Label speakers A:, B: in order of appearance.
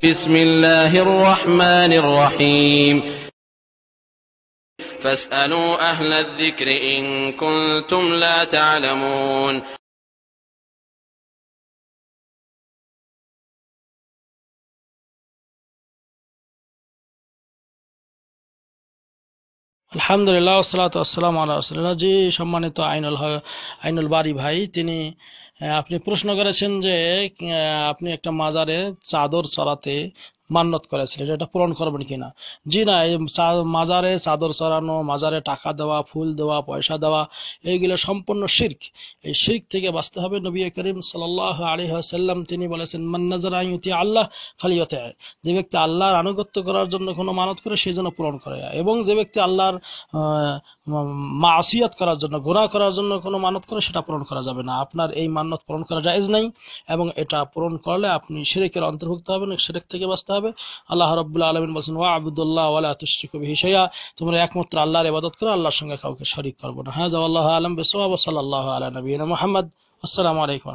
A: বিসমিল্লাহির রহমানির রহিম ফাসআলু আহলায যিকরি ইন কুনতুম লা তা'লামুন।
B: আলহামদুলিল্লাহ ওয়াসসালাতু ওয়াসসালামু আলা রাসূলিল্লাহ। জি, সম্মানিত আইনুল বারী ভাই, আপনি প্রশ্ন করেছেন যে আপনি একটা মাজারে চাদর চড়াতে মান্নত করেছিলেন, এটা পূরণ করবেন কিনা। জি না, এই মাজারে চাদর চড়ানো, মাজারে টাকা দেওয়া, ফুল দেওয়া, পয়সা দেওয়া, এইগুলো সম্পূর্ণ শিরক। এই শিরক থেকে বাঁচতে হবে। নবী করিম সাল্লাল্লাহু আলাইহি ওয়াসাল্লাম তিনি বলেছেন, মান নাযারা আন ইউতি আল্লাহ ফালিয়াতি, যে ব্যক্তি আল্লাহর আনুগত্য করার জন্য কোনো মানত করে সেই জন্য পূরণ করে, এবং যে ব্যক্তি আল্লাহর মাসিয়াত করার জন্য, গুনাহ করার জন্য কোনো মানত করে সেটা পূরণ করা যাবে না। আপনার এই মান্নত পূরণ করা জায়েজ নাই, এবং এটা পূরণ করলে আপনি শিরকের অন্তর্ভুক্ত হবেন, শিরক থেকে বাঁচতে হবে। আল্লাহ রাব্বুল আলামিন বলেছেন, ওয়া আবুদুল্লাহ ওয়া লা তুশরিকু বিহি শাইআ, তোমরা একমাত্র আল্লাহর ইবাদত করো, আল্লাহর সঙ্গে কাউকে শরীক করবে না। হাযা ওয়াল্লাহু আ'লাম বিসওয়াব। সাল্লাল্লাহু আলা নবিয়িনা মুহাম্মদ। আসসালামু আলাইকুম।